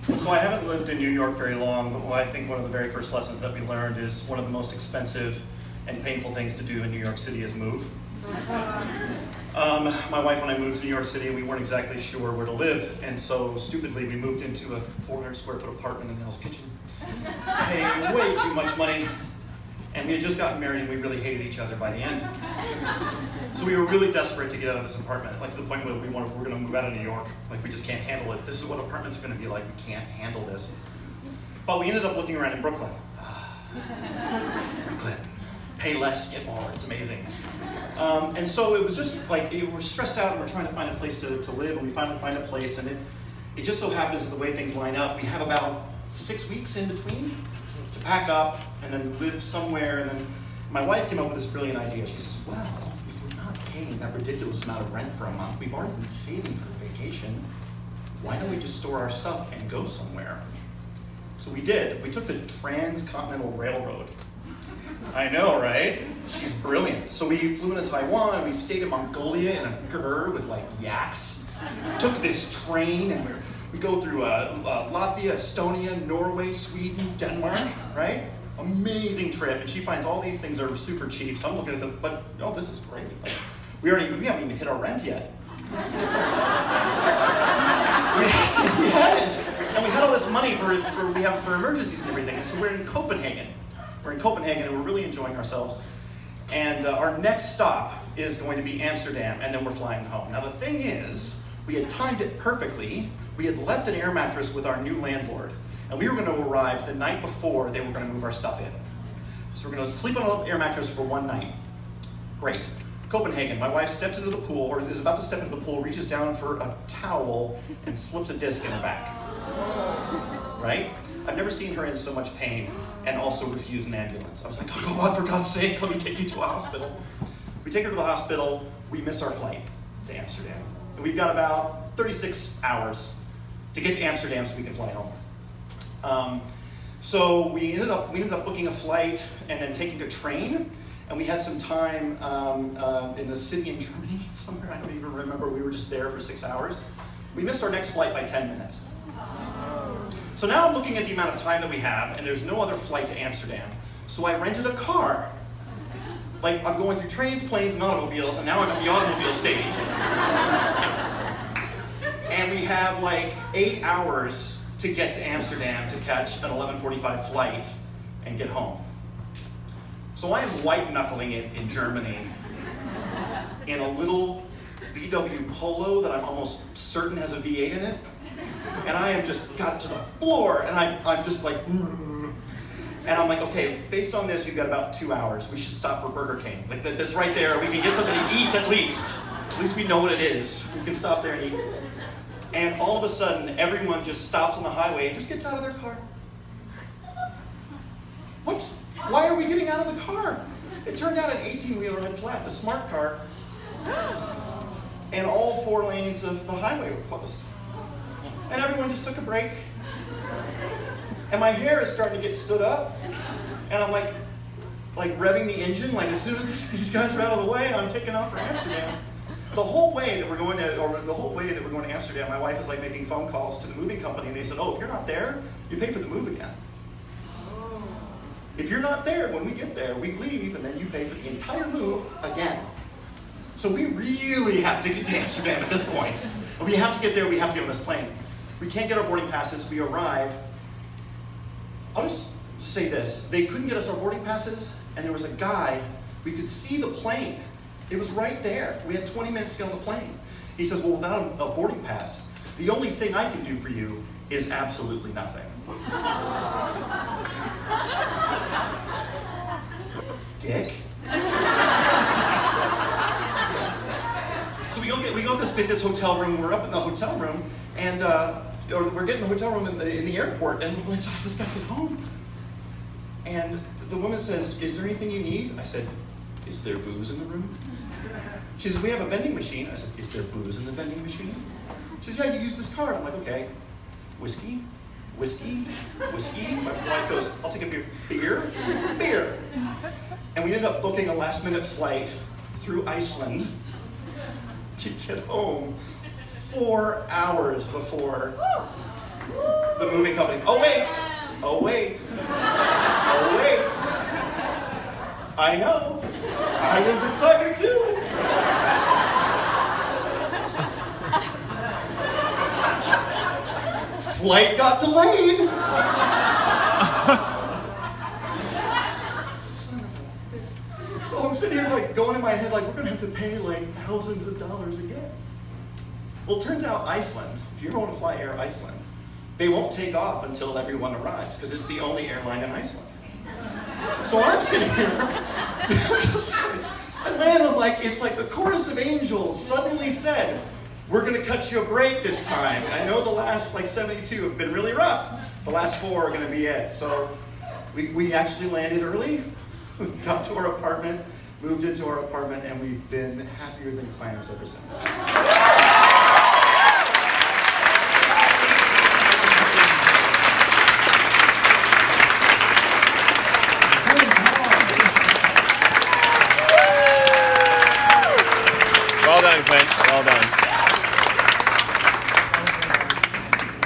So I haven't lived in New York very long, but I think one of the very first lessons that we learned is one of the most expensive and painful things to do in New York City is move. My wife and I moved to New York City and we weren't exactly sure where to live, and so stupidly we moved into a 400 square foot apartment in Hell's Kitchen, paying way too much money, and we had just gotten married and we really hated each other by the end. So we were really desperate to get out of this apartment, like to the point where we're going to move out of New York. Like, we just can't handle it. This is what apartments are going to be like. We can't handle this. But we ended up looking around in Brooklyn. Brooklyn. Pay less, get more. It's amazing. And so it was just like, we're stressed out and we're trying to find a place to live, and we finally find a place, and it just so happens that the way things line up, we have about 6 weeks in between to pack up and then live somewhere. And then my wife came up with this brilliant idea. She says, well, paying that ridiculous amount of rent for a month, we've already been saving for vacation. Why don't we just store our stuff and go somewhere? So we did. We took the Transcontinental Railroad. I know, right? She's brilliant. So we flew into Taiwan, we stayed in Mongolia in a ger with like yaks. Took this train and we go through Latvia, Estonia, Norway, Sweden, Denmark, right? Amazing trip, and she finds all these things are super cheap, so I'm looking at them, but oh, this is great. Like, we haven't even hit our rent yet. we hadn't, and we had all this money for emergencies and everything, and so we're in Copenhagen. We're in Copenhagen, and we're really enjoying ourselves. And our next stop is going to be Amsterdam, and then we're flying home. Now the thing is, we had timed it perfectly. We had left an air mattress with our new landlord, and we were going to arrive the night before they were going to move our stuff in. So we're going to sleep on an air mattress for one night. Great. Copenhagen, my wife steps into the pool, or is about to step into the pool, reaches down for a towel, and slips a disc in her back. Right? I've never seen her in so much pain, and also refuse an ambulance. I was like, oh, come on, for God's sake, let me take you to a hospital. We take her to the hospital, we miss our flight to Amsterdam. And we've got about 36 hours to get to Amsterdam so we can fly home. So we ended up booking a flight and then taking a train, and we had some time in a city in Germany somewhere. I don't even remember. We were just there for 6 hours. We missed our next flight by 10 minutes. So now I'm looking at the amount of time that we have, and there's no other flight to Amsterdam. So I rented a car. Like, I'm going through trains, planes, and automobiles, and now I'm at the automobile stage. And we have like 8 hours to get to Amsterdam to catch an 11:45 flight and get home. So I am white knuckling it in Germany in a little VW Polo that I'm almost certain has a V8 in it. And I am just got to the floor, and I'm just like, and I'm like, okay, based on this, we've got about 2 hours. We should stop for Burger King. Like, that's right there. We can get something to eat at least. At least we know what it is. We can stop there and eat. And all of a sudden, everyone just stops on the highway and just gets out of their car. What? Why are we getting out of the car? It turned out an 18-wheeler had flapped, a smart car, and all 4 lanes of the highway were closed. And everyone just took a break. And my hair is starting to get stood up, and I'm like revving the engine, like as soon as these guys are out of the way, I'm taking off for Amsterdam. The whole way that we're going to Amsterdam, my wife is like making phone calls to the moving company, and they said, oh, if you're not there, you pay for the move again. If you're not there when we get there, we leave, and then you pay for the entire move again. So we really have to get to Amsterdam at this point. We have to get there, we have to get on this plane. We can't get our boarding passes, we arrive. I'll just say this, they couldn't get us our boarding passes, and there was a guy, we could see the plane. It was right there. We had 20 minutes to get on the plane. He says, well, without a boarding pass, the only thing I can do for you is absolutely nothing. Dick. So we go to get this hotel room. We're up in the hotel room, and we're getting the hotel room in the airport, and we're like, I just got to get home. And the woman says, is there anything you need? I said, is there booze in the room? She says, we have a vending machine. I said, is there booze in the vending machine? She says, yeah, you use this card. I'm like, okay. Whiskey? Whiskey? Whiskey? My wife goes, I'll take a beer. Beer? Beer. And we ended up booking a last-minute flight through Iceland to get home 4 hours before The moving company. Oh wait! Oh wait! Oh wait! I know! I was excited too! Flight got delayed! Son of a... So I'm sitting here like going in my head like we're gonna have to pay like thousands of dollars again. Well, it turns out Iceland, if you ever want to fly Air Iceland, they won't take off until everyone arrives because it's the only airline in Iceland. So I'm sitting here, I land, I'm like, it's like the chorus of angels suddenly said, we're gonna cut you a break this time. I know the last like 72 have been really rough. The last 4 are gonna be it. So we actually landed early, got to our apartment, moved into our apartment, and we've been happier than clams ever since. Well done, Clint. Well done.